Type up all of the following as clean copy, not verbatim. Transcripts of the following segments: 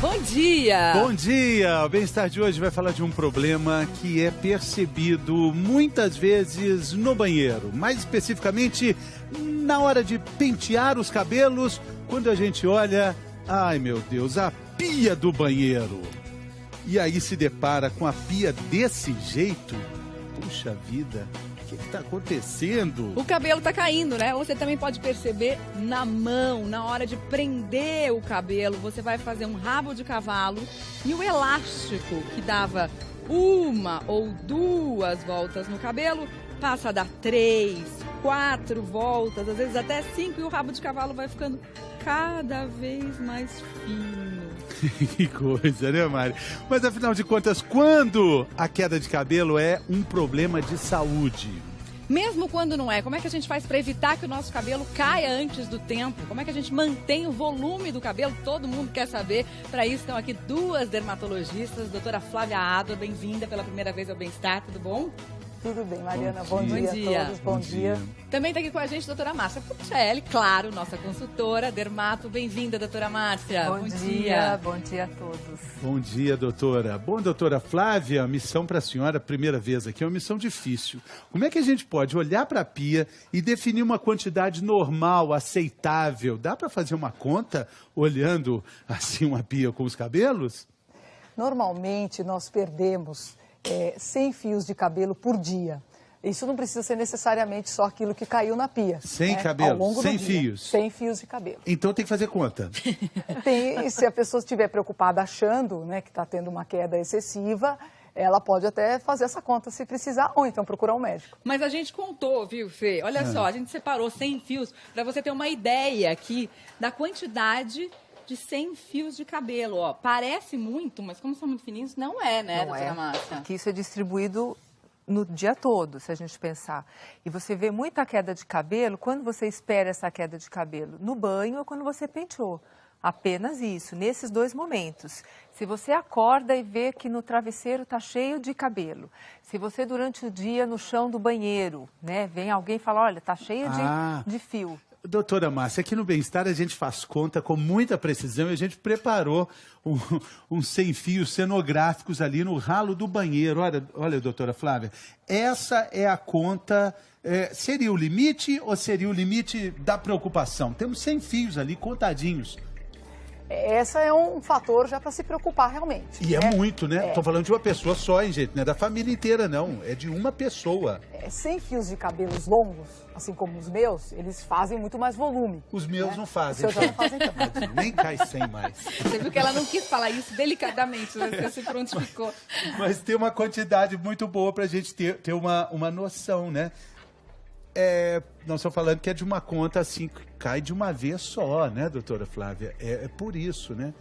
Bom dia! Bom dia! O Bem-Estar de hoje vai falar de um problema que é percebido muitas vezes no banheiro. Mais especificamente, na hora de pentear os cabelos, quando a gente olha, ai meu Deus, a pia do banheiro. E aí se depara com a pia desse jeito. Puxa vida, o que está acontecendo? O cabelo tá caindo, né? Você também pode perceber na mão, na hora de prender o cabelo. Você vai fazer um rabo de cavalo e o elástico que dava uma ou duas voltas no cabelo passa a dar 3, 4 voltas, às vezes até 5, e o rabo de cavalo vai ficando cada vez mais fino. Que coisa, né, Mari? Mas afinal de contas, quando a queda de cabelo é um problema de saúde? Mesmo quando não é, como é que a gente faz para evitar que o nosso cabelo caia antes do tempo? Como é que a gente mantém o volume do cabelo? Todo mundo quer saber. Para isso estão aqui duas dermatologistas, doutora Flávia Adler, bem-vinda pela primeira vez ao Bem-Estar, tudo bom? Tudo bem, Mariana. Bom Bom dia. dia a todos. Bom dia. Também está aqui com a gente a doutora Márcia Puccielli, claro, nossa consultora, dermato. Bem-vinda, doutora Márcia. Bom dia a todos. Bom dia, doutora. Bom, doutora Flávia, a missão para a senhora, primeira vez aqui, é uma missão difícil. Como é que a gente pode olhar para a pia e definir uma quantidade normal, aceitável? Dá para fazer uma conta olhando assim uma pia com os cabelos? Normalmente nós perdemos 100 fios de cabelo por dia. Isso não precisa ser necessariamente só aquilo que caiu na pia. 100 né? cabelos, 100 fios? 100 fios de cabelo. Então tem que fazer conta. Se a pessoa estiver preocupada achando, né, que está tendo uma queda excessiva, ela pode até fazer essa conta se precisar, ou então procurar um médico. Mas a gente contou, viu, Fê? Olha só, a gente separou 100 fios para você ter uma ideia aqui da quantidade de 100 fios de cabelo, ó. Parece muito, mas como são muito fininhos, não é, né, doutora Márcia? Porque isso é distribuído no dia todo, se a gente pensar. E você vê muita queda de cabelo, quando você espera essa queda de cabelo? No banho ou quando você penteou. Apenas isso, nesses dois momentos. Se você acorda e vê que no travesseiro está cheio de cabelo, se você durante o dia no chão do banheiro, né, vem alguém e fala, olha, está cheio de fio. Doutora Márcia, aqui no Bem-Estar a gente faz conta com muita precisão e a gente preparou uns 100 fios cenográficos ali no ralo do banheiro. Olha, doutora Flávia, essa é a conta. Seria o limite ou seria o limite da preocupação? Temos 100 fios ali contadinhos. Essa é um fator já para se preocupar realmente. E é muito, né? Estou falando de uma pessoa só, hein, gente? Não é da família inteira, não. É de uma pessoa. 100 fios de cabelos longos, assim como os meus, eles fazem muito mais volume. Os meus né? não fazem. Os seus já não fazem tanto. Nem cai 100 mais. Você viu que ela não quis falar isso delicadamente, você se prontificou. Mas tem uma quantidade muito boa para a gente ter uma noção, né? Nós estamos falando que é de uma conta assim, que cai de uma vez só, né, doutora Flávia? É por isso, né?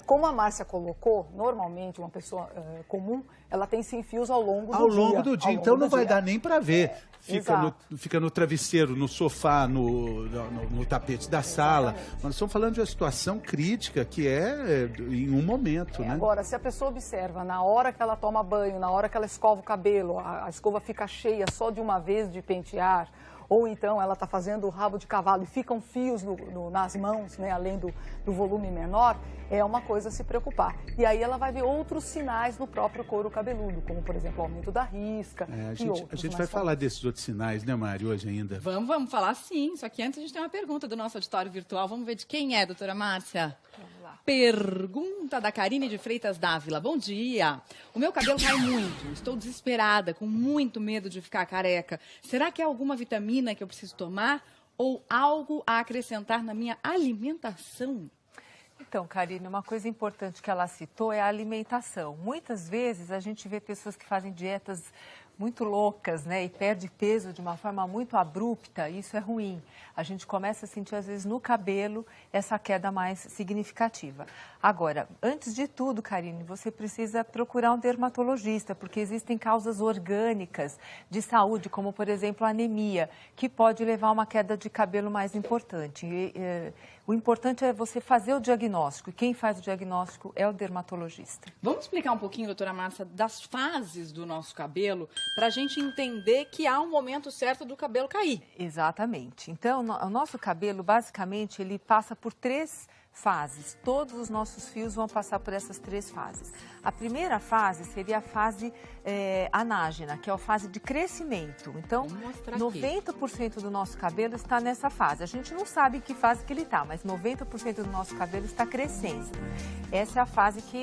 Como a Márcia colocou, normalmente uma pessoa comum, ela tem 100 fios ao longo do dia. Ao longo do dia, então não vai dar nem para ver. Fica no travesseiro, no sofá, no tapete da sala. Mas nós estamos falando de uma situação crítica que é em um momento, né? Agora, se a pessoa observa na hora que ela toma banho, na hora que ela escova o cabelo, a escova fica cheia só de uma vez de pentear, ou então ela está fazendo o rabo de cavalo e ficam fios nas mãos, né, além do volume menor, é uma coisa a se preocupar. E aí ela vai ver outros sinais no próprio couro cabeludo, como, por exemplo, o aumento da risca A gente vai falar desses outros sinais, né, Mari, hoje ainda? Vamos falar sim, só que antes a gente tem uma pergunta do nosso auditório virtual. Vamos ver de quem é, doutora Márcia? Vamos lá. Pergunta da Karine de Freitas Dávila. Bom dia. O meu cabelo cai muito. Estou desesperada, com muito medo de ficar careca. Será que há alguma vitamina que eu preciso tomar ou algo a acrescentar na minha alimentação? Então, Karine, uma coisa importante que ela citou é a alimentação. Muitas vezes a gente vê pessoas que fazem dietas muito loucas, né, e perde peso de uma forma muito abrupta, isso é ruim. A gente começa a sentir, às vezes, no cabelo, essa queda mais significativa. Agora, antes de tudo, Karine, você precisa procurar um dermatologista, porque existem causas orgânicas de saúde, como, por exemplo, a anemia, que pode levar a uma queda de cabelo mais importante. O importante é você fazer o diagnóstico, e quem faz o diagnóstico é o dermatologista. Vamos explicar um pouquinho, doutora Márcia, das fases do nosso cabelo, para a gente entender que há um momento certo do cabelo cair. Exatamente. Então, o nosso cabelo, basicamente, ele passa por três fases. Todos os nossos fios vão passar por essas 3 fases. A primeira fase seria a fase anágena, que é a fase de crescimento. Então, 90% do nosso cabelo está nessa fase. A gente não sabe em que fase que ele está, mas 90% do nosso cabelo está crescendo. Essa é a fase que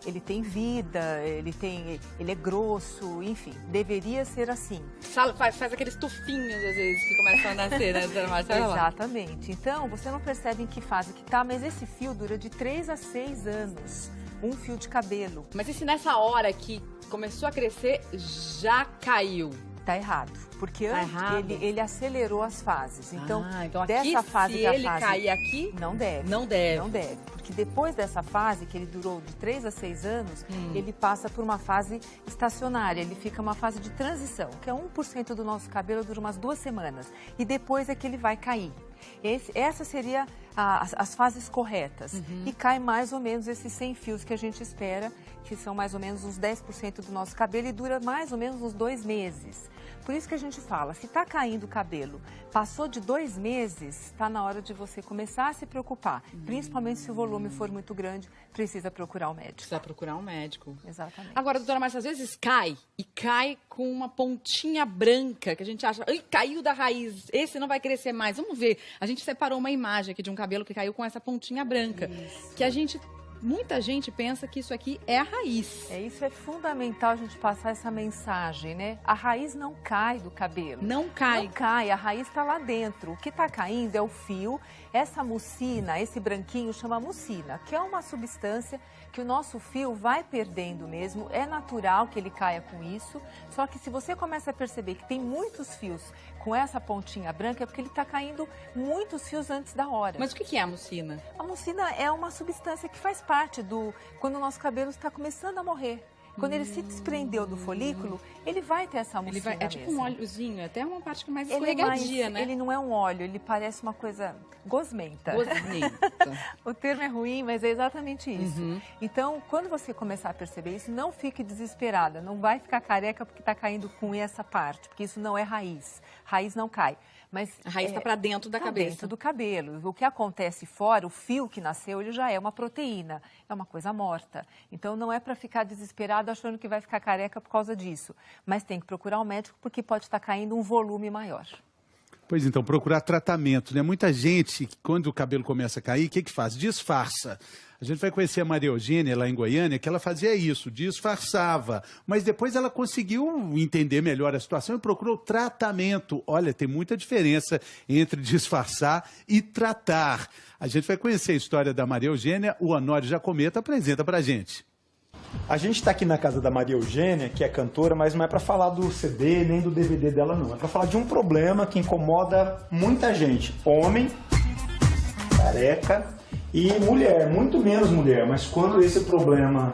ele tem vida, ele é grosso, enfim, deveria ser assim. Faz aqueles tufinhos, às vezes, que começam a nascer, né, Dona Marcela? Exatamente. Então, você não percebe em que fase que está, mas esse fio dura de 3 a 6 anos. Um fio de cabelo. Mas e se nessa hora que começou a crescer, já caiu? Tá errado, porque antes ele acelerou as fases. Então, então dessa aqui, fase se da ele fase, cair aqui, não deve. Não deve. Não deve, porque depois dessa fase, que ele durou de 3 a 6 anos, ele passa por uma fase estacionária, ele fica uma fase de transição, que é 1% do nosso cabelo, dura umas 2 semanas, e depois é que ele vai cair. Essa seria as fases corretas. E cai mais ou menos esses 100 fios que a gente espera, que são mais ou menos uns 10% do nosso cabelo e dura mais ou menos uns 2 meses. Por isso que a gente fala, se está caindo o cabelo, passou de 2 meses, está na hora de você começar a se preocupar. Principalmente se o volume for muito grande, precisa procurar um médico. Precisa procurar um médico. Exatamente. Agora, doutora Márcia, às vezes cai com uma pontinha branca, que a gente acha, caiu da raiz, esse não vai crescer mais. Vamos ver, a gente separou uma imagem aqui de um cabelo que caiu com essa pontinha branca. Isso. Que muita gente pensa que isso aqui é a raiz. Isso é fundamental a gente passar essa mensagem, né? A raiz não cai do cabelo. Não cai. Não cai, a raiz está lá dentro. O que está caindo é o fio. Essa mucina, esse branquinho chama mucina, que é uma substância que o nosso fio vai perdendo mesmo. É natural que ele caia com isso. Só que se você começa a perceber que tem muitos fios com essa pontinha branca, é porque ele está caindo muitos fios antes da hora. Mas o que é a mucina? A mucina é uma substância que faz parte quando o nosso cabelo está começando a morrer. Quando ele se desprendeu do folículo, ele vai ter essa mucina é tipo mesmo. Um óleozinho, é até uma parte mais escorregadia, né? Ele não é um óleo, ele parece uma coisa gosmenta. Gosmenta. O termo é ruim, mas é exatamente isso. Então, quando você começar a perceber isso, não fique desesperada. Não vai ficar careca porque está caindo com essa parte, porque isso não é raiz. Raiz não cai. Mas a raiz está para dentro da cabeça. Dentro do cabelo. O que acontece fora, o fio que nasceu, ele já é uma proteína. É uma coisa morta. Então, não é para ficar desesperado achando que vai ficar careca por causa disso. Mas tem que procurar um médico porque pode estar caindo um volume maior. Pois então, procurar tratamento, né? Muita gente, quando o cabelo começa a cair, o que faz? Disfarça. A gente vai conhecer a Maria Eugênia lá em Goiânia, que ela fazia isso, disfarçava. Mas depois ela conseguiu entender melhor a situação e procurou tratamento. Olha, tem muita diferença entre disfarçar e tratar. A gente vai conhecer a história da Maria Eugênia, o Honório Jacometa apresenta pra gente. A gente está aqui na casa da Maria Eugênia, que é cantora, mas não é para falar do CD nem do DVD dela, não. É para falar de um problema que incomoda muita gente. Homem, careca e mulher. Muito menos mulher, mas quando esse problema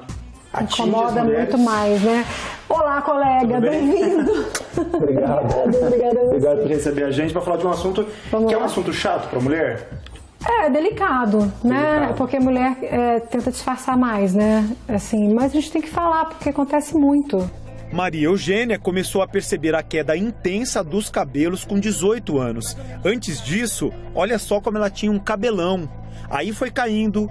atinge incomoda as mulheres... muito mais, né? Olá, colega, bem-vindo. Obrigado. Obrigada Obrigado por receber a gente para falar de um assunto que é um assunto chato para a mulher. É delicado, né? Porque a mulher tenta disfarçar mais, né? Assim, mas a gente tem que falar, porque acontece muito. Maria Eugênia começou a perceber a queda intensa dos cabelos com 18 anos. Antes disso, olha só como ela tinha um cabelão. Aí foi caindo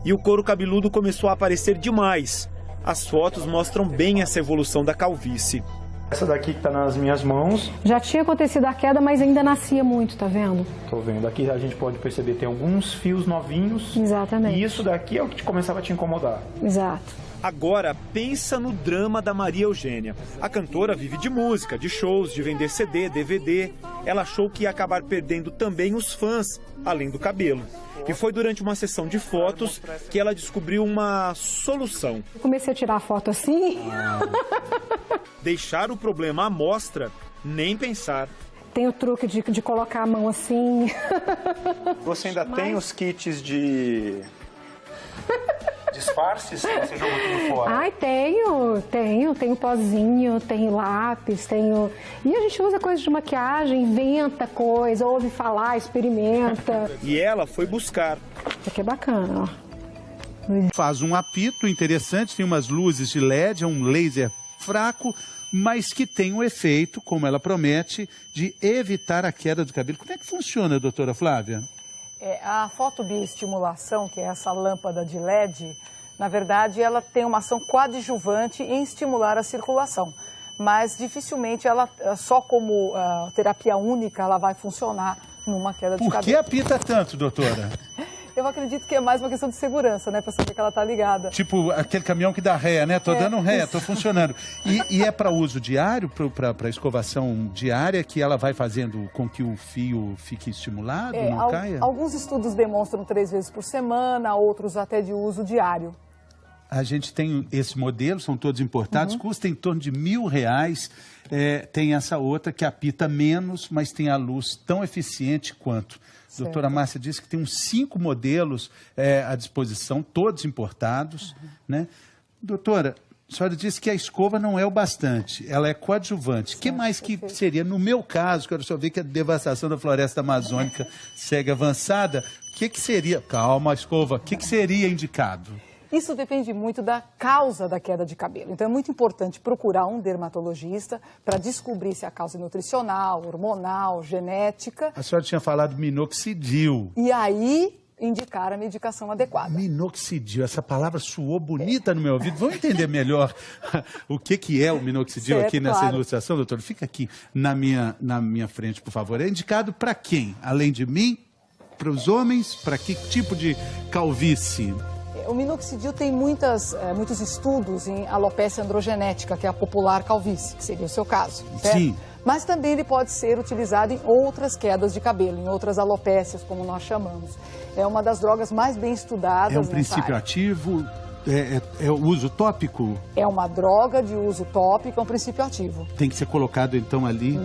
e o couro cabeludo começou a aparecer demais. As fotos mostram bem essa evolução da calvície. Essa daqui que tá nas minhas mãos. Já tinha acontecido a queda, mas ainda nascia muito, tá vendo? Tô vendo. Aqui a gente pode perceber, tem alguns fios novinhos. Exatamente. E isso daqui é o que começava a te incomodar. Exato. Agora, pensa no drama da Maria Eugênia. A cantora vive de música, de shows, de vender CD, DVD. Ela achou que ia acabar perdendo também os fãs, além do cabelo. E foi durante uma sessão de fotos que ela descobriu uma solução. Eu comecei a tirar foto assim. Deixar o problema à mostra, nem pensar. Tem o truque de colocar a mão assim. Você ainda tem os kits de disfarces que você jogou tudo fora? Ai, tenho pozinho, tenho lápis, tenho... E a gente usa coisas de maquiagem, inventa coisa, ouve falar, experimenta. E ela foi buscar. Isso aqui é bacana, ó. Faz um apito interessante, tem umas luzes de LED, é um laser fraco, mas que tem o efeito, como ela promete, de evitar a queda do cabelo. Como é que funciona, doutora Flávia? A fotobioestimulação, que é essa lâmpada de LED, na verdade, ela tem uma ação coadjuvante em estimular a circulação. Mas dificilmente ela, só como terapia única, ela vai funcionar numa queda de cabelo. Por que apita tanto, doutora? Eu acredito que é mais uma questão de segurança, né? Para saber que ela está ligada. Tipo aquele caminhão que dá ré, né? Tô dando ré, tô funcionando. E é para uso diário, para escovação diária, que ela vai fazendo com que o fio fique estimulado, não caia? Alguns estudos demonstram 3 vezes por semana, outros até de uso diário. A gente tem esse modelo, são todos importados, custa em torno de R$1.000. Tem essa outra que apita menos, mas tem a luz tão eficiente quanto. A doutora Márcia disse que tem uns 5 modelos à disposição, todos importados, né? Doutora, a senhora disse que a escova não é o bastante, ela é coadjuvante. O que mais que seria? No meu caso, quero só ver que a devastação da floresta amazônica segue avançada, o que seria? Calma, escova, o que seria indicado? Isso depende muito da causa da queda de cabelo. Então é muito importante procurar um dermatologista para descobrir se a causa é nutricional, hormonal, genética. A senhora tinha falado minoxidil. E aí indicar a medicação adequada. Minoxidil, essa palavra soou bonita no meu ouvido. Vamos entender melhor o que é o minoxidil aqui nessa ilustração, doutor? Fica aqui na minha frente, por favor. É indicado para quem? Além de mim? Para os homens? Para que tipo de calvície? O minoxidil tem muitos estudos em alopecia androgenética, que é a popular calvície, que seria o seu caso, certo? Sim. Mas também ele pode ser utilizado em outras quedas de cabelo, em outras alopécias, como nós chamamos. É uma das drogas mais bem estudadas. É um princípio ativo? É o uso tópico? É uma droga de uso tópico, é um princípio ativo. Tem que ser colocado, então, ali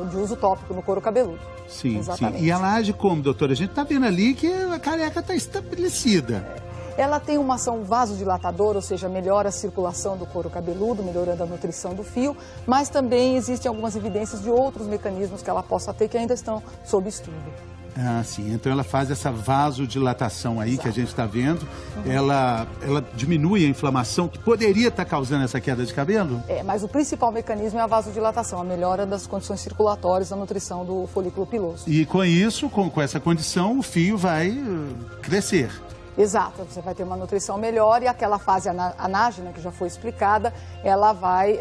de uso tópico, no couro cabeludo. Sim, exatamente. Sim. E ela age como, doutora? A gente está vendo ali que a careca está estabelecida. Ela tem uma ação vasodilatadora, ou seja, melhora a circulação do couro cabeludo, melhorando a nutrição do fio, mas também existem algumas evidências de outros mecanismos que ela possa ter que ainda estão sob estudo. Ah, sim. Então ela faz essa vasodilatação aí que a gente está vendo. Ela diminui a inflamação que poderia estar causando essa queda de cabelo? Mas o principal mecanismo é a vasodilatação, a melhora das condições circulatórias da nutrição do folículo piloso. E com isso, com essa condição, o fio vai crescer. Exato, você vai ter uma nutrição melhor e aquela fase anágena, que já foi explicada, ela vai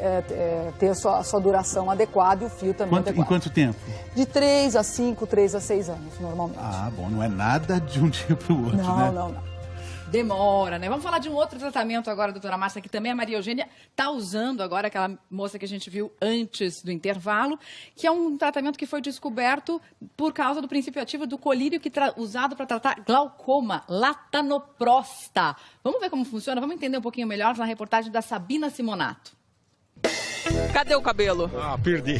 ter a sua duração adequada e o fio também adequado. Em quanto tempo? De 3 a 5, 3 a 6 anos, normalmente. Ah, bom, não é nada de um dia para o outro, né? Não. Demora, né? Vamos falar de um outro tratamento agora, doutora Márcia, que também a Maria Eugênia está usando agora, aquela moça que a gente viu antes do intervalo, que é um tratamento que foi descoberto por causa do princípio ativo do colírio usado para tratar glaucoma, latanoprosta. Vamos ver como funciona? Vamos entender um pouquinho melhor na reportagem da Sabina Simonato. Cadê o cabelo? Ah, perdi.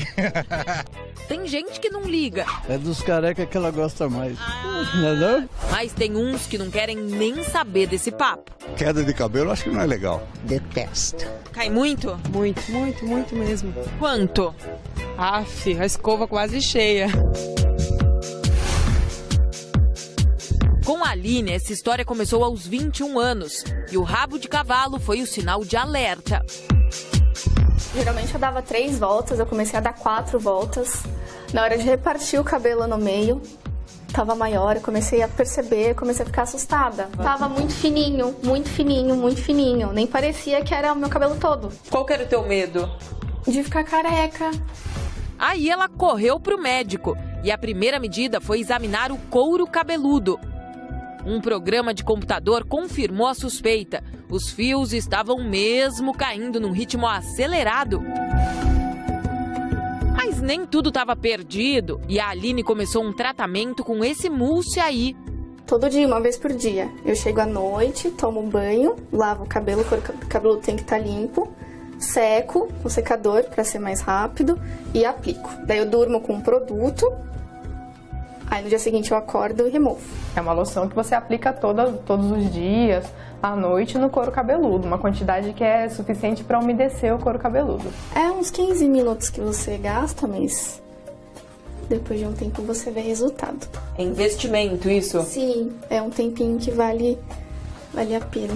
Tem gente que não liga. É dos careca que ela gosta mais. Não é não? Mas tem uns que não querem nem saber desse papo. Queda de cabelo acho que não é legal. Detesto. Cai muito? Muito mesmo. Quanto? Aff, a escova quase cheia. Com a Aline, essa história começou aos 21 anos. E o rabo de cavalo foi o sinal de alerta. Geralmente eu dava 3 voltas, eu comecei a dar 4 voltas. Na hora de repartir o cabelo no meio, tava maior, eu comecei a perceber, comecei a ficar assustada. Tava muito fininho, nem parecia que era o meu cabelo todo. Qual que era o teu medo? De ficar careca. Aí ela correu pro médico e a primeira medida foi examinar o couro cabeludo. Um programa de computador confirmou a suspeita. Os fios estavam mesmo caindo num ritmo acelerado. Mas nem tudo estava perdido e a Aline começou um tratamento com esse mousse aí. Todo dia, uma vez por dia. Eu chego à noite, tomo banho, lavo o cabelo, o cabelo tem que estar limpo, seco no secador para ser mais rápido e aplico. Daí eu durmo com um produto. Aí no dia seguinte eu acordo e removo. É uma loção que você aplica todos os dias, à noite, no couro cabeludo. Uma quantidade que é suficiente para umedecer o couro cabeludo. É uns 15 minutos que você gasta, mas depois de um tempo você vê resultado. É investimento isso? Sim, é um tempinho que vale a pena.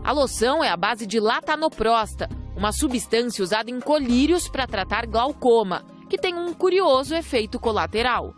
A loção é a base de latanoprosta, uma substância usada em colírios para tratar glaucoma, que tem um curioso efeito colateral.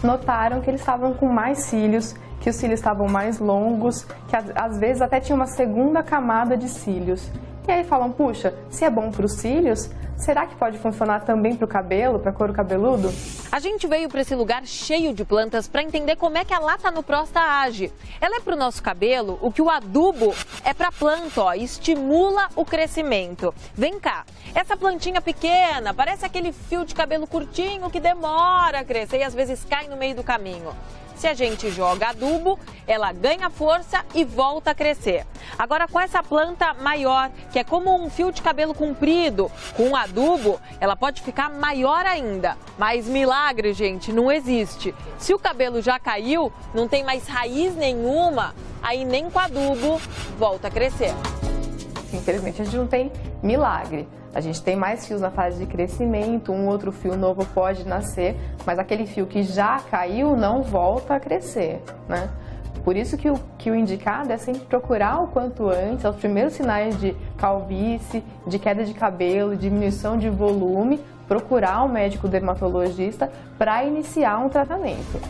notaram que eles estavam com mais cílios, que os cílios estavam mais longos, que às vezes até tinha uma segunda camada de cílios. E aí falam, puxa, se é bom para os cílios, será que pode funcionar também para o cabelo, para couro cabeludo? A gente veio para esse lugar cheio de plantas para entender como é que a lata nuprosta age. Ela é para o nosso cabelo o que o adubo é para a planta, ó, estimula o crescimento. Vem cá, essa plantinha pequena parece aquele fio de cabelo curtinho que demora a crescer e às vezes cai no meio do caminho. Se a gente joga adubo, ela ganha força e volta a crescer. Agora, com essa planta maior, que é como um fio de cabelo comprido, com adubo, ela pode ficar maior ainda. Mas milagre, gente, não existe. Se o cabelo já caiu, não tem mais raiz nenhuma, aí nem com adubo volta a crescer. Infelizmente, a gente não tem milagre. A gente tem mais fios na fase de crescimento, um outro fio novo pode nascer, mas aquele fio que já caiu não volta a crescer, né? Por isso que o indicado é sempre procurar o quanto antes, os primeiros sinais de calvície, de queda de cabelo, diminuição de volume, procurar o médico dermatologista para iniciar um tratamento.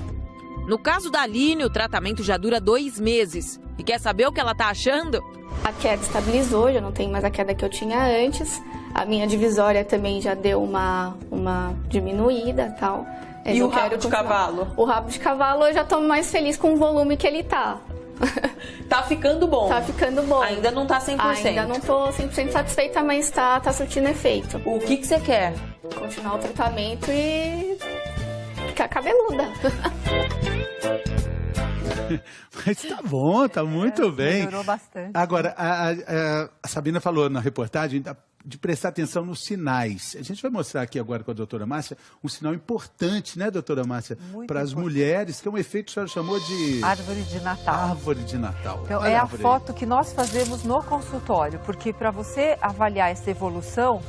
No caso da Aline, o tratamento já dura 2 meses. E quer saber o que ela tá achando? A queda estabilizou, já não tem mais a queda que eu tinha antes. A minha divisória também já deu uma diminuída e tal. E o rabo de cavalo? O rabo de cavalo eu já tô mais feliz com o volume que ele tá. Tá ficando bom? Tá ficando bom. Ainda não tá 100%? Ainda não tô 100% satisfeita, mas tá surtindo efeito. O que você quer? Continuar o tratamento e ficar cabeluda. Mas tá bom, tá muito bem. Melhorou bastante. Agora, a Sabina falou na reportagem de prestar atenção nos sinais. A gente vai mostrar aqui agora com a doutora Márcia um sinal importante, né, doutora Márcia? Para as mulheres, que é um efeito que a senhora chamou de... Árvore de Natal. Árvore de Natal. Então, olha é a árvore foto aí que nós fazemos no consultório, porque para você avaliar essa evolução,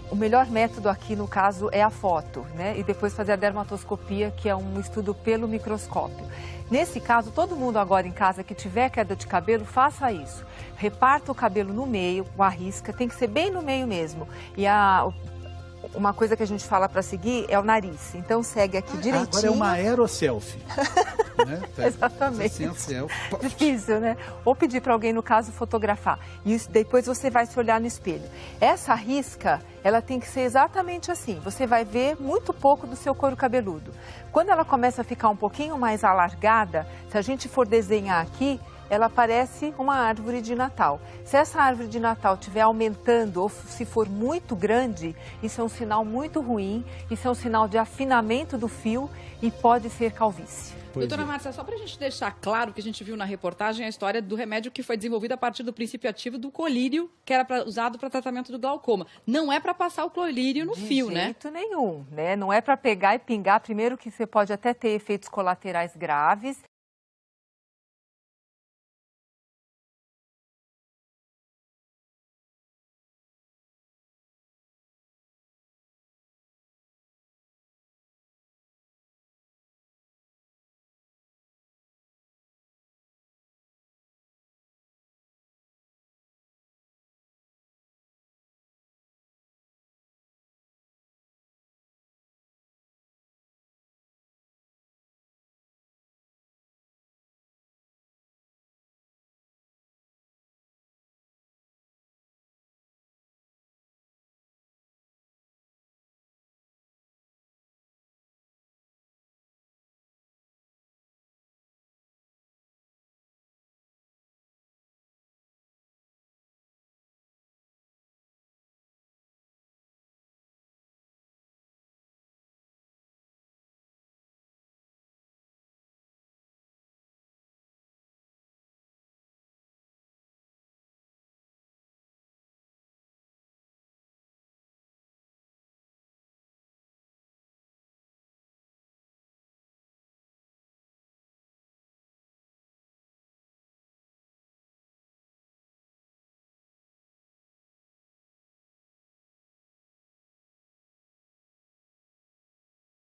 o melhor método aqui, no caso, é a foto, né? E depois fazer a dermatoscopia, que é um estudo pelo microscópio. Nesse caso, todo mundo agora em casa que tiver queda de cabelo, faça isso. Reparta o cabelo no meio, com a risca, tem que ser bem no meio mesmo. E uma coisa que a gente fala para seguir é o nariz. Então segue aqui direitinho. Agora é uma aeroselfie. Né? Exatamente. Assim, selfie. Difícil, né? Ou pedir para alguém, no caso, fotografar. E isso, depois você vai se olhar no espelho. Essa risca, ela tem que ser exatamente assim. Você vai ver muito pouco do seu couro cabeludo. Quando ela começa a ficar um pouquinho mais alargada, se a gente for desenhar aqui, ela parece uma árvore de Natal. Se essa árvore de Natal estiver aumentando ou se for muito grande, isso é um sinal muito ruim, isso é um sinal de afinamento do fio e pode ser calvície. Doutora Márcia, só para a gente deixar claro que a gente viu na reportagem a história do remédio que foi desenvolvido a partir do princípio ativo do colírio, que era usado para tratamento do glaucoma. Não é para passar o colírio no fio, né? De jeito nenhum, né? Não é para pegar e pingar. Primeiro que você pode até ter efeitos colaterais graves